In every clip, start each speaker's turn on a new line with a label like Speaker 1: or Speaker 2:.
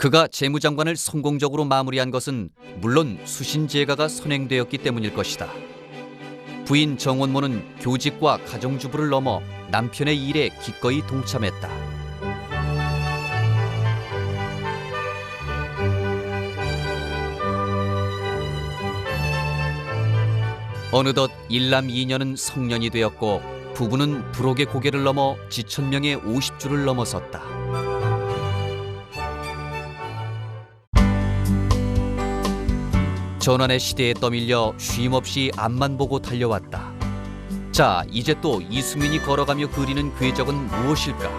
Speaker 1: 그가 재무장관을 성공적으로 마무리한 것은 물론 수신제가가 선행되었기 때문일 것이다. 부인 정원모는 교직과 가정주부를 넘어 남편의 일에 기꺼이 동참했다. 어느덧 일남 2년은 성년이 되었고 부부는 불혹의 고개를 넘어 지천명의 50주를 넘어섰다. 전환의 시대에 떠밀려 쉼없이 앞만 보고 달려왔다. 자, 이제 또 이승윤이 걸어가며 그리는 궤적은 무엇일까?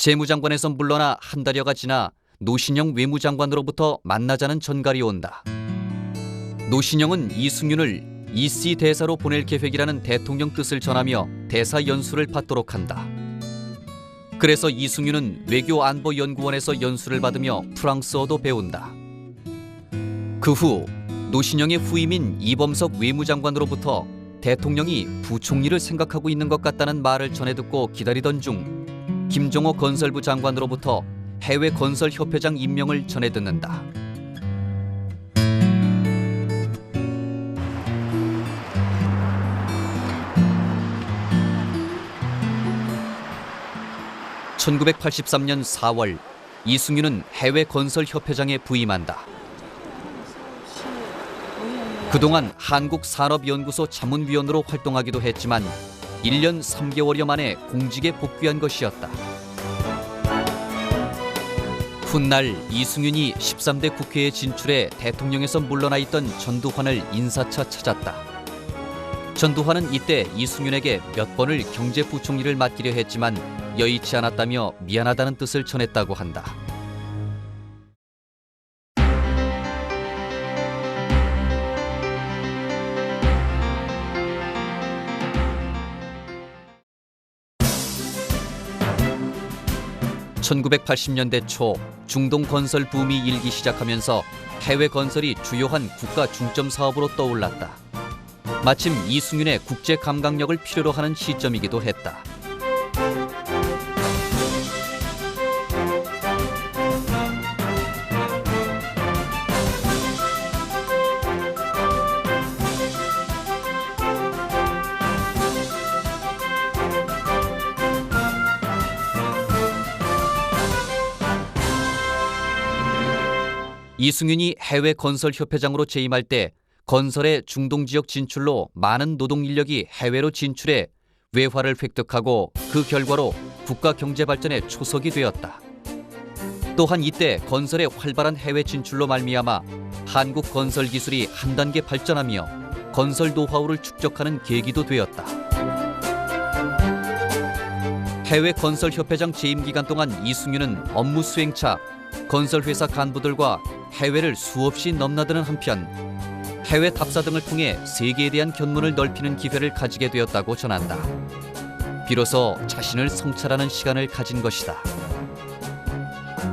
Speaker 1: 재무장관에서 물러나 한 달여가 지나 노신영 외무장관으로부터 만나자는 전갈이 온다. 노신영은 이승윤을 EC 대사로 보낼 계획이라는 대통령 뜻을 전하며 대사 연수를 받도록 한다. 그래서 이승윤은 외교안보연구원에서 연수를 받으며 프랑스어도 배운다. 그 후 노신영의 후임인 이범석 외무장관으로부터 대통령이 부총리를 생각하고 있는 것 같다는 말을 전해 듣고 기다리던 중 김종호 건설부 장관으로부터 해외 건설협회장 임명을 전해 듣는다. (1983년 4월) 이승윤은 해외 건설협회장에 부임한다. 그동안 한국산업연구소 자문위원으로 활동하기도 했지만 1년 3개월여 만에 공직에 복귀한 것이었다. 훗날 이승윤이 13대 국회에 진출해 대통령에서 물러나 있던 전두환을 인사차 찾았다. 전두환은 이때 이승윤에게 몇 번을 경제부총리를 맡기려 했지만 여의치 않았다며 미안하다는 뜻을 전했다고 한다. (1980년대) 초 중동 건설 붐이 일기 시작하면서 해외 건설이 주요한 국가 중점 사업으로 떠올랐다. 마침 이승윤의 국제 감각력을 필요로 하는 시점이기도 했다. 이승윤이 해외 건설협회장으로 재임할 때 건설의 중동 지역 진출로 많은 노동 인력이 해외로 진출해 외화를 획득하고 그 결과로 국가 경제 발전의 초석이 되었다. 또한 이때 건설의 활발한 해외 진출로 말미암아 한국 건설 기술이 한 단계 발전하며 건설 노하우를 축적하는 계기도 되었다. 해외 건설협회장 재임 기간 동안 이승윤은 업무 수행차 건설회사 간부들과 해외를 수없이 넘나드는 한편 해외 답사 등을 통해 세계에 대한 견문을 넓히는 기회를 가지게 되었다고 전한다. 비로소 자신을 성찰하는 시간을 가진 것이다.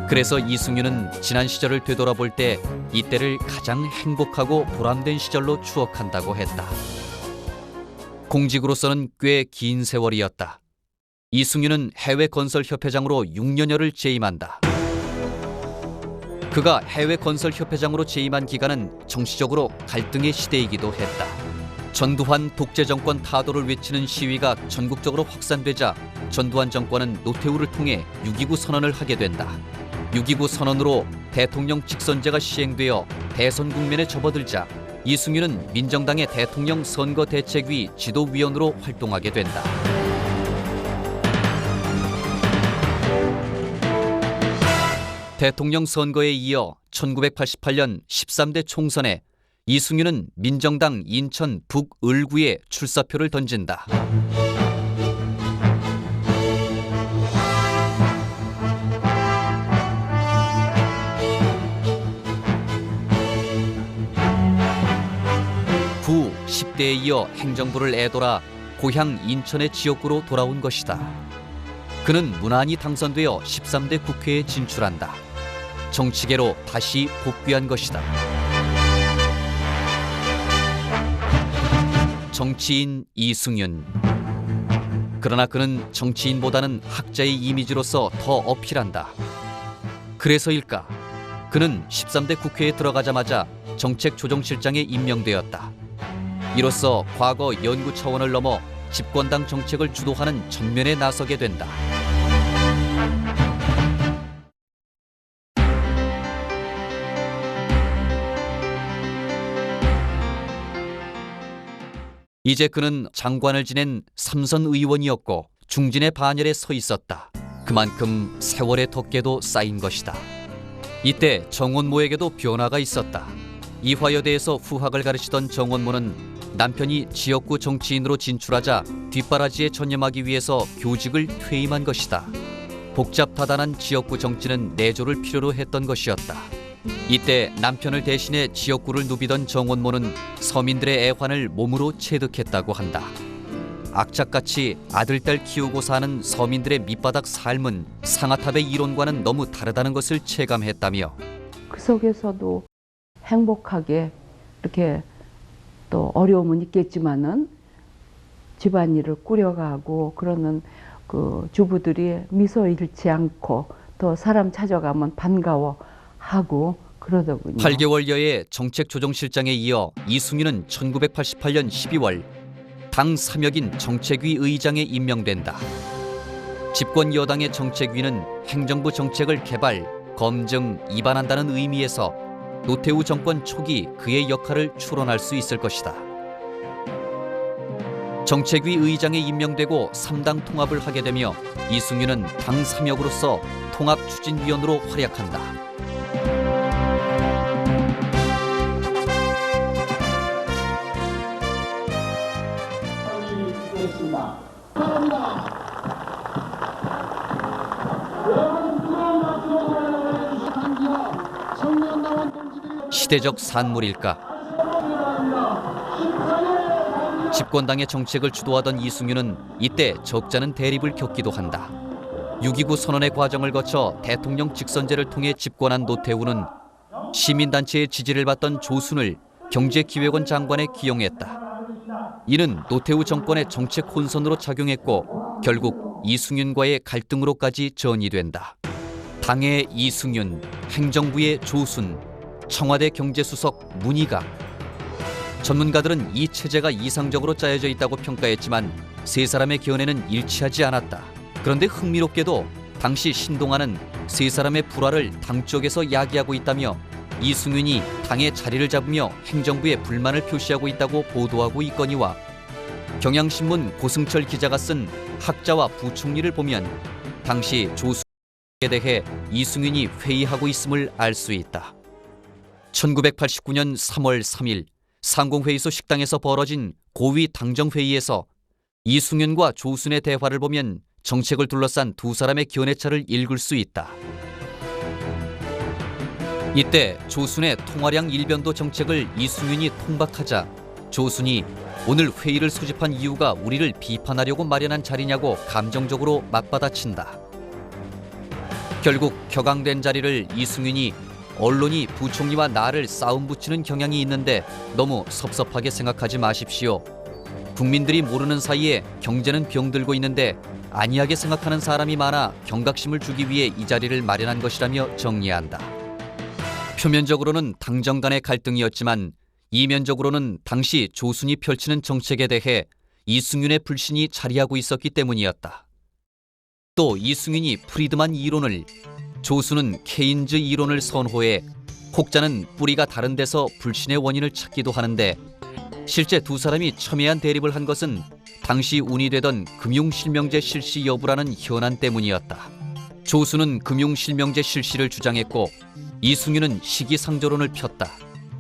Speaker 1: 그래서 이승윤은 지난 시절을 되돌아볼 때 이때를 가장 행복하고 보람된 시절로 추억한다고 했다. 공직으로서는 꽤 긴 세월이었다. 이승윤은 해외 건설협회장으로 6년여를 재임한다. 그가 해외 건설협회장으로 재임한 기간은 정치적으로 갈등의 시대이기도 했다. 전두환 독재정권 타도를 외치는 시위가 전국적으로 확산되자 전두환 정권은 노태우를 통해 6.29 선언을 하게 된다. 6.29 선언으로 대통령 직선제가 시행되어 대선 국면에 접어들자 이승윤은 민정당의 대통령 선거대책위 지도위원으로 활동하게 된다. 대통령 선거에 이어 1988년 13대 총선에 이승윤은 민정당 인천 북을구에 출사표를 던진다. 후 10대에 이어 행정부를 애돌아 고향 인천의 지역구로 돌아온 것이다. 그는 무난히 당선되어 13대 국회에 진출한다. 정치계로 다시 복귀한 것이다. 정치인 이승윤. 그러나 그는 정치인보다는 학자의 이미지로서 더 어필한다. 그래서일까? 그는 13대 국회에 들어가자마자 정책조정실장에 임명되었다. 이로써 과거 연구 차원을 넘어 집권당 정책을 주도하는 전면에 나서게 된다. 이제 그는 장관을 지낸 삼선 의원이었고 중진의 반열에 서 있었다. 그만큼 세월의 덮개도 쌓인 것이다. 이때 정원모에게도 변화가 있었다. 이화여대에서 후학을 가르치던 정원모는 남편이 지역구 정치인으로 진출하자 뒷바라지에 전념하기 위해서 교직을 퇴임한 것이다. 복잡다단한 지역구 정치는 내조를 필요로 했던 것이었다. 이때 남편을 대신해 지역구를 누비던 정원모는 서민들의 애환을 몸으로 체득했다고 한다. 악착같이 아들딸 키우고 사는 서민들의 밑바닥 삶은 상아탑의 이론과는 너무 다르다는 것을 체감했다며
Speaker 2: 그 속에서도 행복하게 이렇게 또 어려움은 있겠지만은 집안일을 꾸려가고 그러는 그 주부들이 미소 잃지 않고 또 사람 찾아가면 반가워하고 그러더군요.
Speaker 1: 8개월여의 정책조정실장에 이어 이승윤은 1988년 12월 당 3역인 정책위 의장에 임명된다. 집권 여당의 정책위는 행정부 정책을 개발, 검증, 입안한다는 의미에서 노태우 정권 초기 그의 역할을 추론할 수 있을 것이다. 정책위 의장에 임명되고 3당 통합을 하게 되며 이승윤은 당 3역으로서 통합추진위원으로 활약한다. 시대적 산물일까? 집권당의 정책을 주도하던 이승윤은 이때 적잖은 대립을 겪기도 한다. 6.29 선언의 과정을 거쳐 대통령 직선제를 통해 집권한 노태우는 시민단체의 지지를 받던 조순을 경제기획원 장관에 기용했다. 이는 노태우 정권의 정책 혼선으로 작용했고 결국 이승윤과의 갈등으로까지 전이된다. 당의 이승윤, 행정부의 조순, 청와대 경제수석 문희각. 전문가들은 이 체제가 이상적으로 짜여져 있다고 평가했지만 세 사람의 견해는 일치하지 않았다. 그런데 흥미롭게도 당시 신동아는 세 사람의 불화를 당 쪽에서 야기하고 있다며 이승윤이 당의 자리를 잡으며 행정부에 불만을 표시하고 있다고 보도하고 있거니와 경향신문 고승철 기자가 쓴 학자와 부총리를 보면 당시 조순에 대해 이승윤이 회의하고 있음을 알 수 있다. 1989년 3월 3일 상공회의소 식당에서 벌어진 고위 당정회의에서 이승윤과 조순의 대화를 보면 정책을 둘러싼 두 사람의 견해차를 읽을 수 있다. 이때 조순의 통화량 일변도 정책을 이승윤이 통박하자 조순이 오늘 회의를 소집한 이유가 우리를 비판하려고 마련한 자리냐고 감정적으로 맞받아친다. 결국 격앙된 자리를 이승윤이 언론이 부총리와 나를 싸움 붙이는 경향이 있는데 너무 섭섭하게 생각하지 마십시오. 국민들이 모르는 사이에 경제는 병들고 있는데 안이하게 생각하는 사람이 많아 경각심을 주기 위해 이 자리를 마련한 것이라며 정리한다. 표면적으로는 당정 간의 갈등이었지만 이면적으로는 당시 조순이 펼치는 정책에 대해 이승윤의 불신이 자리하고 있었기 때문이었다. 또 이승윤이 프리드만 이론을, 조순은 케인즈 이론을 선호해 혹자는 뿌리가 다른 데서 불신의 원인을 찾기도 하는데 실제 두 사람이 첨예한 대립을 한 것은 당시 운이되던 금융실명제 실시 여부라는 현안 때문이었다. 조수는 금융실명제 실시를 주장했고 이승윤은 시기상조론을 폈다.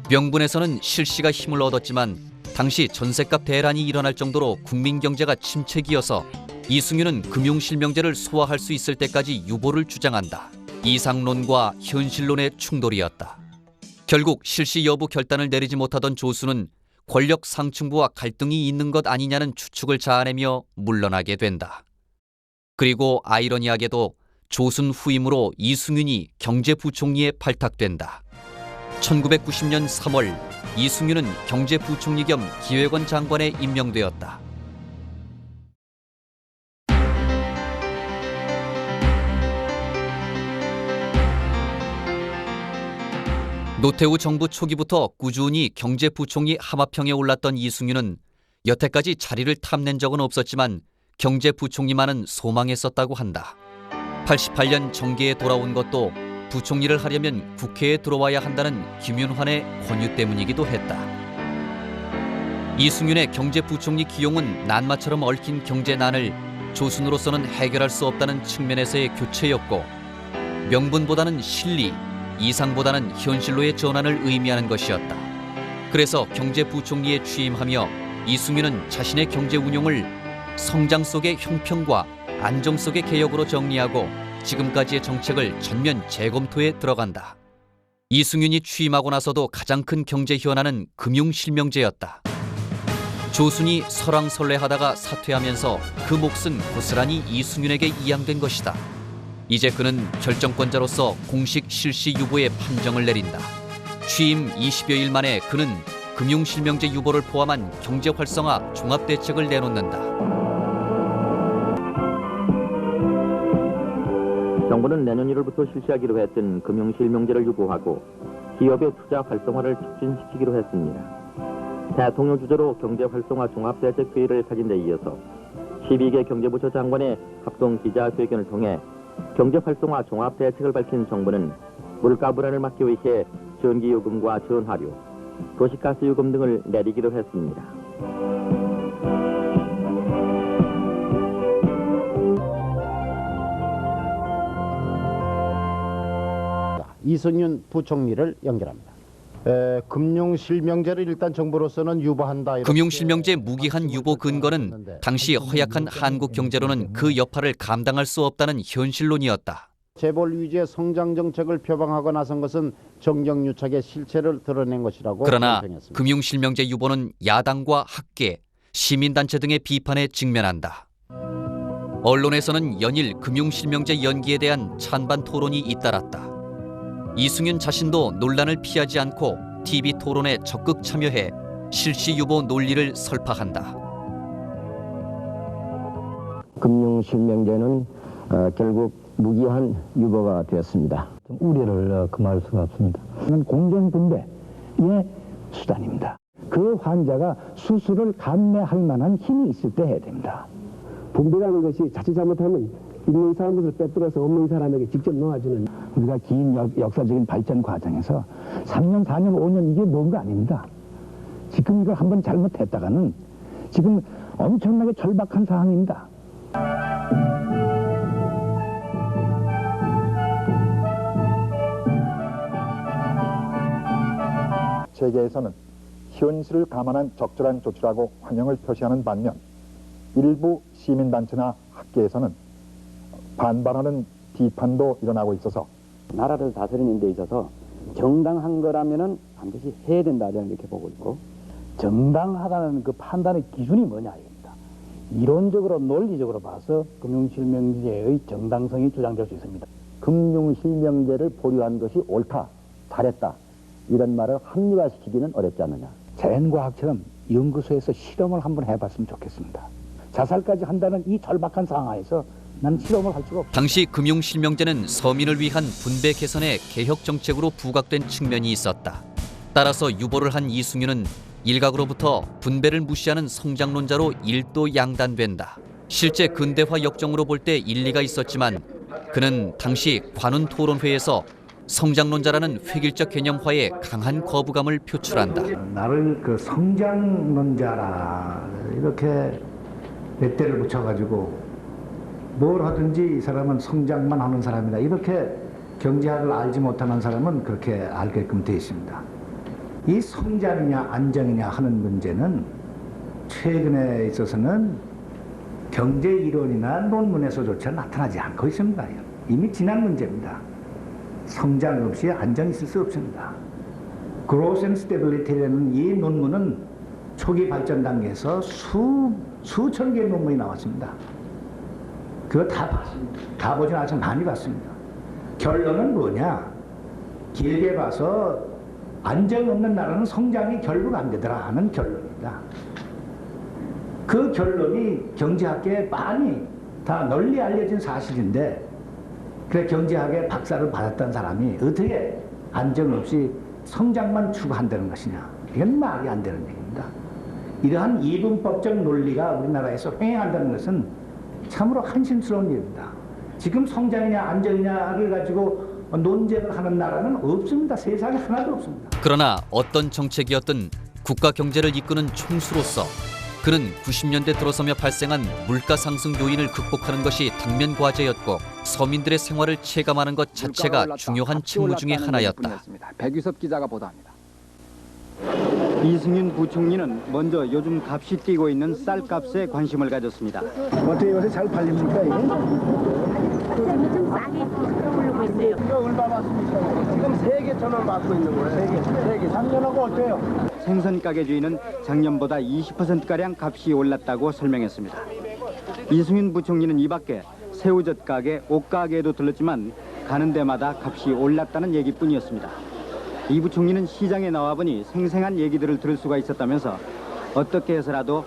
Speaker 1: 명분에서는 실시가 힘을 얻었지만 당시 전셋값 대란이 일어날 정도로 국민 경제가 침체기여서 이승윤은 금융실명제를 소화할 수 있을 때까지 유보를 주장한다. 이상론과 현실론의 충돌이었다. 결국 실시 여부 결단을 내리지 못하던 조수는 권력 상층부와 갈등이 있는 것 아니냐는 추측을 자아내며 물러나게 된다. 그리고 아이러니하게도 조순 후임으로 이승윤이 경제부총리에 발탁된다. 1990년 3월 이승윤은 경제부총리 겸 기획원 장관에 임명되었다. 노태우 정부 초기부터 꾸준히 경제부총리 하마평에 올랐던 이승윤은 여태까지 자리를 탐낸 적은 없었지만 경제부총리만은 소망했었다고 한다. 88년 정계에 돌아온 것도 부총리를 하려면 국회에 들어와야 한다는 김윤환의 권유 때문이기도 했다. 이승윤의 경제부총리 기용은 난마처럼 얽힌 경제난을 조순으로서는 해결할 수 없다는 측면에서의 교체였고 명분보다는 실리, 이상보다는 현실로의 전환을 의미하는 것이었다. 그래서 경제부총리에 취임하며 이승윤은 자신의 경제 운용을 성장 속의 형평과 안정 속의 개혁으로 정리하고 지금까지의 정책을 전면 재검토에 들어간다. 이승윤이 취임하고 나서도 가장 큰 경제 현안은 금융실명제였다. 조순이 설왕설래하다가 사퇴하면서 그 몫은 고스란히 이승윤에게 이양된 것이다. 이제 그는 결정권자로서 공식 실시 유보의 판정을 내린다. 취임 20여일 만에 그는 금융실명제 유보를 포함한 경제활성화 종합대책을 내놓는다.
Speaker 3: 정부는 내년 1월부터 실시하기로 했던 금융실명제를 유보하고 기업의 투자 활성화를 촉진시키기로 했습니다. 대통령 주재로 경제활성화 종합대책회의를 가진 데 이어서 12개 경제부처 장관의 합동 기자회견을 통해 경제활성화 종합대책을 밝힌 정부는 물가 불안을 막기 위해 전기요금과 전화료, 도시가스요금 등을 내리기로 했습니다.
Speaker 4: 이승윤 부총리를 연결합니다. 금융실명제를 일단 정부로서는 유보한다.
Speaker 1: 금융실명제 무기한 유보 근거는 당시 허약한 한국 경제로는 그 여파를 감당할 수 없다는 현실론이었다.
Speaker 4: 재벌 위주의 성장 정책을 표방하고 나선 것은 정경유착의 실체를 드러낸 것이라고
Speaker 1: 그러나
Speaker 4: 평했습니다.
Speaker 1: 금융실명제 유보는 야당과 학계, 시민단체 등의 비판에 직면한다. 언론에서는 연일 금융실명제 연기에 대한 찬반 토론이 잇따랐다. 이승윤 자신도 논란을 피하지 않고 TV 토론에 적극 참여해 실시 유보 논리를 설파한다.
Speaker 5: 금융실명제는 결국 무기한 유보가 되었습니다.
Speaker 6: 우려를 금할 수가 없습니다. 이건 공정분배의 수단입니다. 그 환자가 수술을 감내할 만한 힘이 있을 때 해야 됩니다.
Speaker 7: 분배라는 것이 자칫 잘못하면 있는 사람을 빼뜨려서 없는 사람에게 직접 놓아주는,
Speaker 6: 우리가 긴 역사적인 발전 과정에서 3년, 4년, 5년 이게 뭔가 아닙니다. 지금 이걸 한번 잘못했다가는 지금 엄청나게 절박한 상황입니다.
Speaker 8: 세계에서는 현실을 감안한 적절한 조치라고 환영을 표시하는 반면 일부 시민단체나 학계에서는 반발하는 비판도 일어나고 있어서
Speaker 9: 나라를 다스리는 데 있어서 정당한 거라면은 반드시 해야 된다 저는 이렇게 보고 있고,
Speaker 6: 정당하다는 그 판단의 기준이 뭐냐 이겁니다. 이론적으로 논리적으로 봐서 금융실명제의 정당성이 주장될 수 있습니다.
Speaker 5: 금융실명제를 보류한 것이 옳다, 잘했다 이런 말을 합리화시키기는 어렵지 않느냐.
Speaker 6: 자연과학처럼 연구소에서 실험을 한번 해봤으면 좋겠습니다. 자살까지 한다는 이 절박한 상황에서 난 실험을 할 수가 없습니다.
Speaker 1: 당시 금융실명제는 서민을 위한 분배 개선의 개혁 정책으로 부각된 측면이 있었다. 따라서 유보를 한 이승윤은 일각으로부터 분배를 무시하는 성장론자로 일도 양단된다. 실제 근대화 역정으로 볼 때 일리가 있었지만 그는 당시 관훈 토론회에서 성장론자라는 획일적 개념화에 강한 거부감을 표출한다.
Speaker 10: 나를 그 성장론자라 이렇게 몇 대를 붙여가지고
Speaker 6: 뭘 하든지 이 사람은 성장만 하는 사람이다. 이렇게 경제학을 알지 못하는 사람은 그렇게 알게끔 되어 있습니다. 이 성장이냐 안정이냐 하는 문제는 최근에 있어서는 경제 이론이나 논문에서조차 나타나지 않고 있습니다. 이미 지난 문제입니다. 성장 없이 안정이 있을 수 없습니다. Growth and Stability라는 이 논문은 초기 발전 단계에서 수천 개의 논문이 나왔습니다. 그거 다 봤습니다. 다 보진 않지만 많이 봤습니다. 결론은 뭐냐? 길게 봐서 안정 없는 나라는 성장이 결국 안 되더라 하는 결론입니다. 그 결론이 경제학계에 많이 다 널리 알려진 사실인데, 그래 경제학의 박사를 받았던 사람이 어떻게 안정 없이 성장만 추구한다는 것이냐? 이건 말이 안 되는 얘기입니다. 이러한 이분법적 논리가 우리나라에서 횡행한다는 것은 참으로 한심스러운 일입니다. 지금 성장이냐 안정이냐를 가지고 논쟁을 하는 나라는 없습니다. 세상에 하나도 없습니다.
Speaker 1: 그러나 어떤 정책이었든 국가 경제를 이끄는 총수로서 그는 90년대 들어서며 발생한 물가 상승 요인을 극복하는 것이 당면 과제였고, 서민들의 생활을 체감하는 것 자체가 중요한 직무 중의 하나였다.
Speaker 9: 백유섭 기자가 보도합니다. 이승윤 부총리는 먼저 요즘 값이 뛰고 있는 쌀값에 관심을 가졌습니다.
Speaker 6: 어떻게 요새 잘 팔립니까 이게?
Speaker 10: 좀 싸게 부르고 있어요.
Speaker 7: 이거 얼마 받습니까? 지금 3개 받고 있는 거예요. 3개. 작년하고 어때요?
Speaker 9: 생선 가게 주인은 작년보다 20%가량 값이 올랐다고 설명했습니다. 이승윤 부총리는 이 밖에 새우젓 가게, 옷 가게에도 들렀지만 가는 데마다 값이 올랐다는 얘기뿐이었습니다. 이 부총리는 시장에 나와보니 생생한 얘기들을 들을 수가 있었다면서 어떻게 해서라도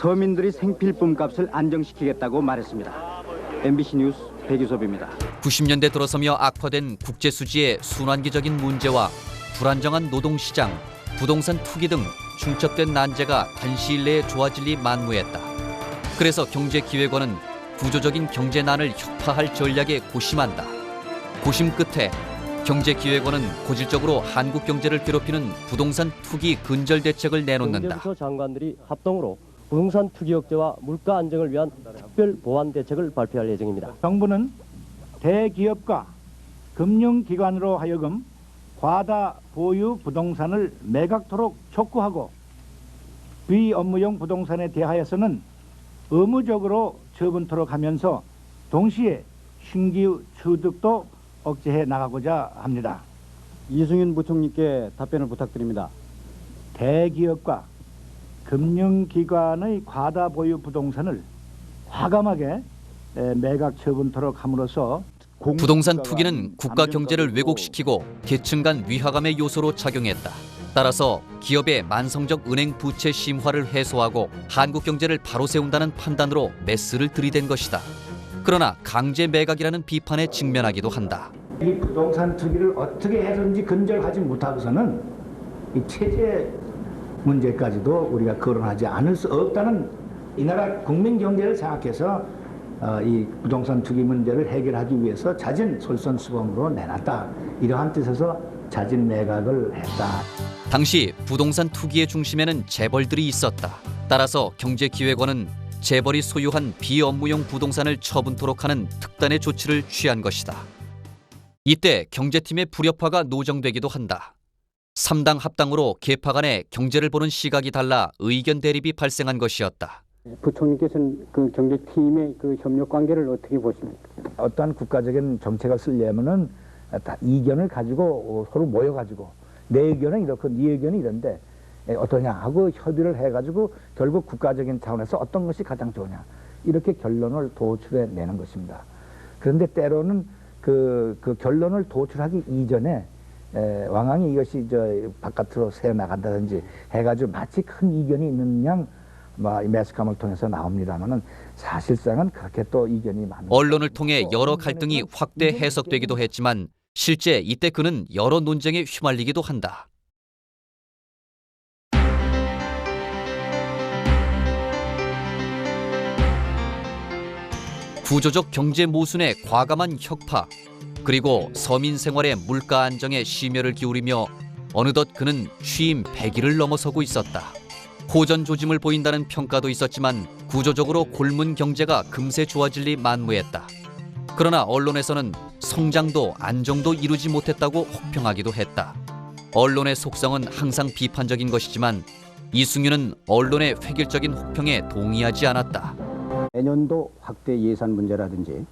Speaker 9: 서민들이 생필품 값을 안정시키겠다고 말했습니다. MBC 뉴스 백유섭입니다.
Speaker 1: 90년대 들어서며 악화된 국제수지의 순환기적인 문제와 불안정한 노동시장, 부동산 투기 등 중첩된 난제가 단시일 내에 좋아질 리 만무했다. 그래서 경제기획원은 구조적인 경제난을 혁파할 전략에 고심한다. 고심 끝에 경제기획원은 고질적으로 한국 경제를 괴롭히는 부동산 투기 근절 대책을 내놓는다.
Speaker 11: 경제부처 장관들이 합동으로 부동산 투기 억제와 물가 안정을 위한 특별 보완 대책을 발표할 예정입니다.
Speaker 6: 정부는 대기업과 금융기관으로 하여금 과다 보유 부동산을 매각토록 촉구하고, 비업무용 부동산에 대하여서는 의무적으로 처분토록 하면서 동시에 신규 취득도 억제해 나가고자 합니다.
Speaker 9: 이승윤 부총리께 답변을 부탁드립니다.
Speaker 6: 대기업과 금융기관의 과다 보유 부동산을 과감하게 매각 처분토록 함으로써
Speaker 1: 부동산 투기는 국가 경제를 왜곡시키고 계층 간 위화감의 요소로 작용했다. 따라서 기업의 만성적 은행 부채 심화를 해소하고 한국 경제를 바로 세운다는 판단으로 매스를 들이댄 것이다. 그러나 강제 매각이라는 비판에 직면하기도 한다.
Speaker 6: 이 부동산 투기를 어떻게 해서든지 근절하지 못하고서는 이 체제 문제까지도 우리가 거론하지 않을 수 없다는, 이 나라 국민 경제를 생각해서 이 부동산 투기 문제를 해결하기 위해서 자진 솔선수범으로 내놨다. 이러한 뜻에서 자진 매각을 했다.
Speaker 1: 당시 부동산 투기의 중심에는 재벌들이 있었다. 따라서 경제기획원은 재벌이 소유한 비업무용 부동산을 처분토록 하는 특단의 조치를 취한 것이다. 이때 경제팀의 불협화가 노정되기도 한다. 3당 합당으로 계파 간의 경제를 보는 시각이 달라 의견 대립이 발생한 것이었다.
Speaker 7: 부총리께서는 그 경제팀의 그 협력 관계를 어떻게 보십니까?
Speaker 6: 어떠한 국가적인 정책을 쓰려면은 다 이견을 가지고 서로 모여가지고 내 의견은 이렇고 네 의견은 이런데 어떠냐 하고 협의를 해가지고 결국 국가적인 차원에서 어떤 것이 가장 좋으냐 이렇게 결론을 도출해 내는 것입니다. 그런데 때로는 그 결론을 도출하기 이전에 왕왕이 이것이 바깥으로 새 나간다든지 해가지고 마치 큰 이견이 있는 양 매스컴을 통해서 나옵니다만은 사실상은 그렇게 또 이견이 많은.
Speaker 1: 언론을 통해 여러 갈등이 확대 해석되기도 했지만 실제 이때 그는 여러 논쟁에 휘말리기도 한다. 구조적 경제 모순의 과감한 혁파, 그리고 서민 생활의 물가 안정에 심혈을 기울이며 어느덧 그는 취임 100일을 넘어서고 있었다. 호전조짐을 보인다는 평가도 있었지만 구조적으로 곪은 경제가 금세 좋아질 리 만무했다. 그러나 언론에서는 성장도 안정도 이루지 못했다고 혹평하기도 했다. 언론의 속성은 항상 비판적인 것이지만 이승윤은 언론의 획일적인 혹평에 동의하지 않았다.
Speaker 6: 내년도 확대 예산 문제라든지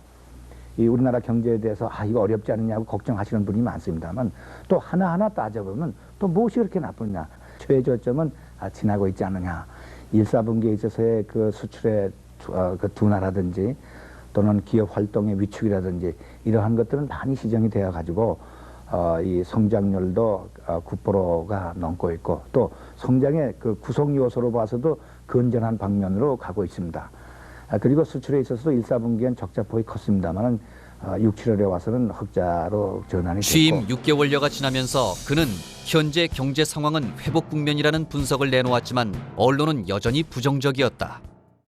Speaker 6: 이 우리나라 경제에 대해서 이거 어렵지 않느냐고 걱정하시는 분이 많습니다만 또 하나하나 따져보면 또 무엇이 그렇게 나쁘냐. 최저점은 지나고 있지 않느냐. 1, 4분기에 있어서의 그 수출의 그 둔화라든지 또는 기업 활동의 위축이라든지 이러한 것들은 많이 시정이 되어 가지고 이 성장률도 9%가 넘고 있고 또 성장의 그 구성 요소로 봐서도 건전한 방면으로 가고 있습니다. 그리고 수출에 있어서도 1, 4분기엔 적자폭이 컸습니다만은 6, 7월에 와서는 흑자로 전환이 됐고.
Speaker 1: 취임 6개월여가 지나면서 그는 현재 경제 상황은 회복 국면이라는 분석을 내놓았지만 언론은 여전히 부정적이었다.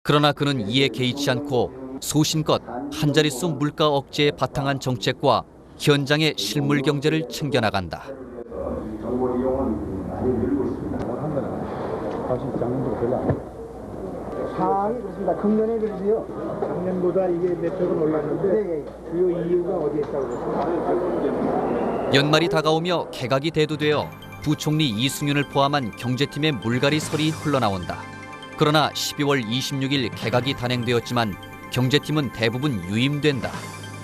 Speaker 1: 그러나 그는 이에 개의치 않고 소신껏 한자릿수 물가 억제에 바탕한 정책과 현장의 실물 경제를 챙겨나간다.
Speaker 6: 정보 이용은 많이 늘고 있습니다. 사실 작년도 별로 안 해요. 상황이 그렇습니다. 금년에 그래도요. 작년보다 이게 몇 백은 올랐는데 그 이유가 어디에 있다고 그러세요?
Speaker 1: 연말이 다가오며 개각이 대두되어 부총리 이승윤을 포함한 경제팀의 물갈이설이 흘러나온다. 그러나 12월 26일 개각이 단행되었지만 경제팀은 대부분 유임된다.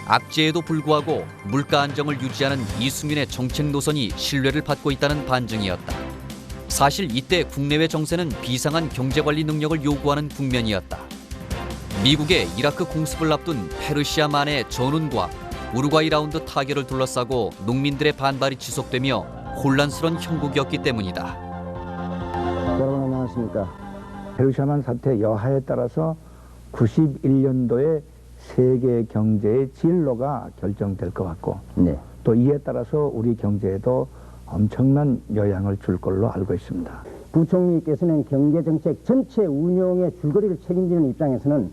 Speaker 1: 악재에도 불구하고 물가 안정을 유지하는 이승윤의 정책 노선이 신뢰를 받고 있다는 반증이었다. 사실 이때 국내외 정세는 비상한 경제관리 능력을 요구하는 국면이었다. 미국의 이라크 공습을 앞둔 페르시아 만의 전운과 우루과이 라운드 타결을 둘러싸고 농민들의 반발이 지속되며 혼란스러운 형국이었기 때문이다.
Speaker 5: 여러분 안녕하십니까.
Speaker 6: 페르시아만 사태 여하에 따라서 91년도에 세계 경제의 진로가 결정될 것 같고
Speaker 5: 네.
Speaker 6: 또 이에 따라서 우리 경제에도 엄청난 영향을 줄 걸로 알고 있습니다.
Speaker 5: 부총리께서는 경제정책 전체 운영의 줄거리를 책임지는 입장에서는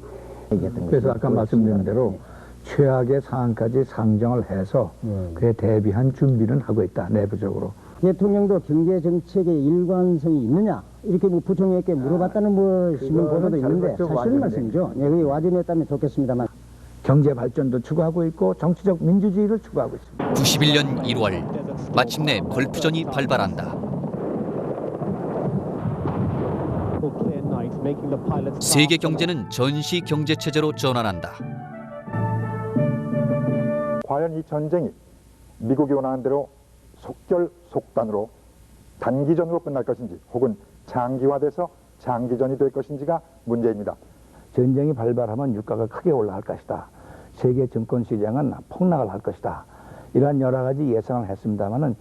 Speaker 6: 그래서 아까 말씀드린 대로 최악의 상황까지 상정을 해서 그에 대비한 준비는 하고 있다, 내부적으로.
Speaker 5: 대통령도 경제정책의 일관성이 있느냐 이렇게 부총리에게 물어봤다는 신문 보도도 있는데 사실은 말씀이죠. 그게 와전이었다면 좋겠습니다만.
Speaker 6: 경제 발전도 추구하고 있고 정치적 민주주의를 추구하고 있습니다.
Speaker 1: 91년 1월 마침내 걸프전이 발발한다. 세계 경제는 전시 경제 체제로 전환한다.
Speaker 8: 과연 이 전쟁이 미국이 원하는 대로 속결속단으로 단기전으로 끝날 것인지 혹은 장기화돼서 장기전이 될 것인지가 문제입니다.
Speaker 6: 전쟁이 발발하면 유가가 크게 올라갈 것이다. 세계 증권 시장은 폭락을 할 것이다. 이러한 여러 가지 예상을 했습니다만은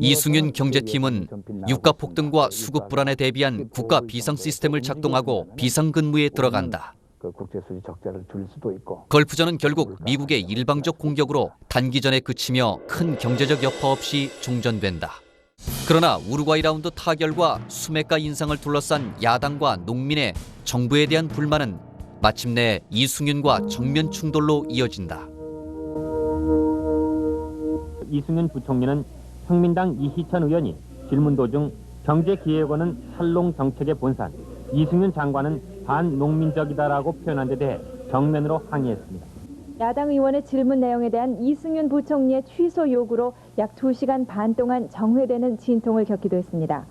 Speaker 1: 이승윤 경제팀은 유가 폭등과 수급 불안에 대비한 국가 비상 시스템을 작동하고 비상근무에 들어간다.
Speaker 6: 국제 수지 적자를 줄일 수도 있고.
Speaker 1: 걸프전은 결국 미국의 일방적 공격으로 단기전에 그치며 큰 경제적 여파 없이 종전된다. 그러나 우루과이 라운드 타결과 수매가 인상을 둘러싼 야당과 농민의 정부에 대한 불만은 마침내 이승윤과 정면 충돌로 이어진다.
Speaker 12: 이승윤 부총리는 평민당 이희천 의원이 질문 도중 경제기획원은 살롱 정책의 본산, 이승윤 장관은 반농민적이다라고 표현한 데 대해 정면으로 항의했습니다.
Speaker 13: 야당 의원의 질문 내용에 대한 이승윤 부총리의 취소 요구로 약 2시간 반 동안 정회되는 진통을 겪기도 했습니다.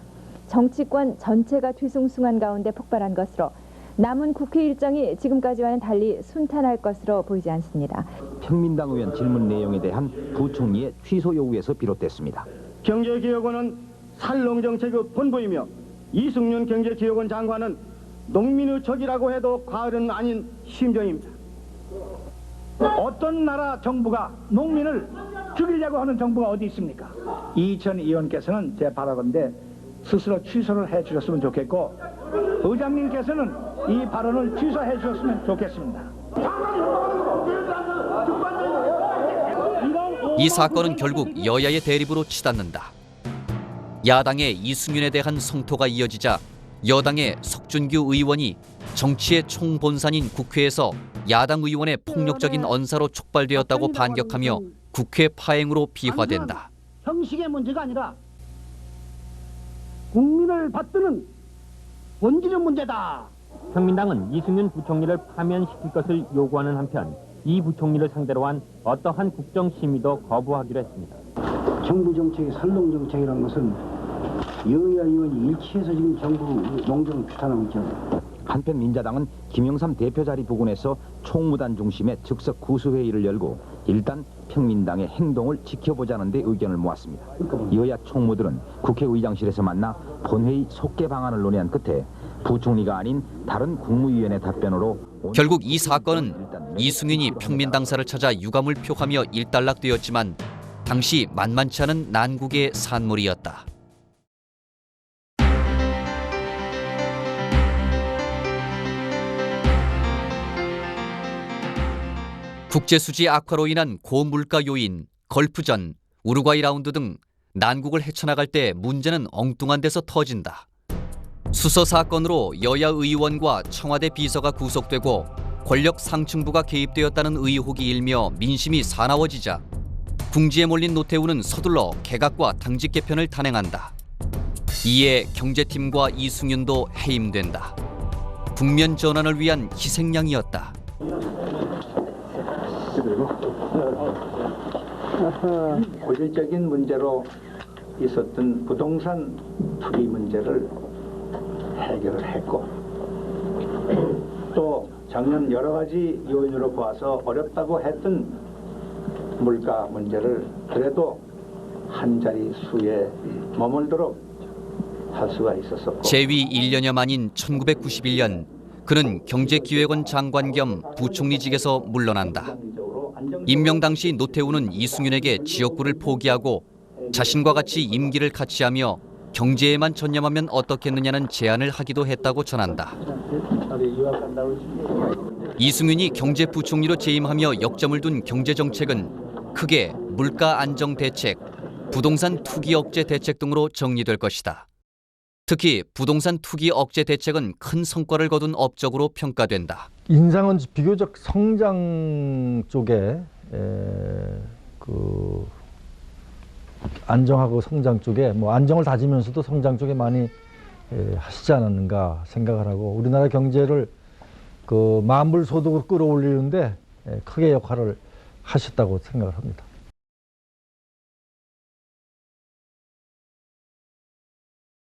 Speaker 13: 정치권 전체가 뒤숭숭한 가운데 폭발한 것으로 남은 국회 일정이 지금까지와는 달리 순탄할 것으로 보이지 않습니다.
Speaker 14: 평민당 의원 질문 내용에 대한 부총리의 취소 요구에서 비롯됐습니다.
Speaker 15: 경제개혁원은 살롱정책의 본부이며 이승윤 경제개혁원 장관은 농민의 적이라고 해도 과언은 아닌 심정입니다.
Speaker 16: 어떤 나라 정부가 농민을 죽이려고 하는 정부가 어디 있습니까? 이희천 의원께서는 제 바라건대 스스로 취소를 해주셨으면 좋겠고 의장님께서는 이 발언을 취소해 주셨으면 좋겠습니다.
Speaker 1: 이 사건은 결국 여야의 대립으로 치닫는다. 야당의 이승윤에 대한 성토가 이어지자 여당의 석준규 의원이 정치의 총본산인 국회에서 야당 의원의 폭력적인 언사로 촉발되었다고 반격하며 국회 파행으로 비화된다.
Speaker 16: 형식의 문제가 아니라 국민을 받드는 본질의 문제다.
Speaker 12: 평민당은 이승윤 부총리를 파면시킬 것을 요구하는 한편 이 부총리를 상대로 한 어떠한 국정 심의도 거부하기로 했습니다.
Speaker 5: 정부 정책이 살롱 정책이라는 것은 여야 의원이 일치해서 지금 정부 농정을 규탄하고 있죠.
Speaker 14: 한편 민자당은 김영삼 대표 자리 부근에서 총무단 중심의 즉석 구수회의를 열고 일단 평민당의 행동을 지켜보자는 데 의견을 모았습니다. 여야 총무들은 국회의장실에서 만나 본회의 속개 방안을 논의한 끝에 부총리가 아닌 다른 국무위원의 답변으로
Speaker 1: 결국 이 사건은 이승윤이 평민당사를 찾아 유감을 표하며 일단락되었지만 당시 만만치 않은 난국의 산물이었다. 국제수지 악화로 인한 고물가 요인, 걸프전, 우루과이 라운드 등 난국을 헤쳐나갈 때 문제는 엉뚱한 데서 터진다. 수서 사건으로 여야 의원과 청와대 비서가 구속되고 권력 상층부가 개입되었다는 의혹이 일며 민심이 사나워지자 궁지에 몰린 노태우는 서둘러 개각과 당직 개편을 단행한다. 이에 경제팀과 이승윤도 해임된다. 국면 전환을 위한 희생양이었다.
Speaker 17: 고질적인 문제로 있었던 부동산 투기 문제를 해결을 했고 또 작년 여러 가지 요인으로 봐서 어렵다고 했던 물가 문제를 그래도 한 자리 수에 머물도록 할 수가 있었었고
Speaker 1: 재위 1년여 만인 1991년 그는 경제기획원 장관 겸 부총리직에서 물러난다. 임명 당시 노태우는 이승윤에게 지역구를 포기하고 자신과 같이 임기를 같이 하며 경제에만 전념하면 어떻겠느냐는 제안을 하기도 했다고 전한다. 이승윤이 경제부총리로 재임하며 역점을 둔 경제정책은 크게 물가 안정 대책, 부동산 투기 억제 대책 등으로 정리될 것이다. 특히 부동산 투기 억제 대책은 큰 성과를 거둔 업적으로 평가된다.
Speaker 18: 인상은 비교적 성장 쪽에 안정하고 성장 쪽에 안정을 다지면서도 성장 쪽에 많이 하시지 않았는가 생각을 하고 우리나라 경제를 만불 소득으로 끌어올리는데 크게 역할을 하셨다고 생각을 합니다.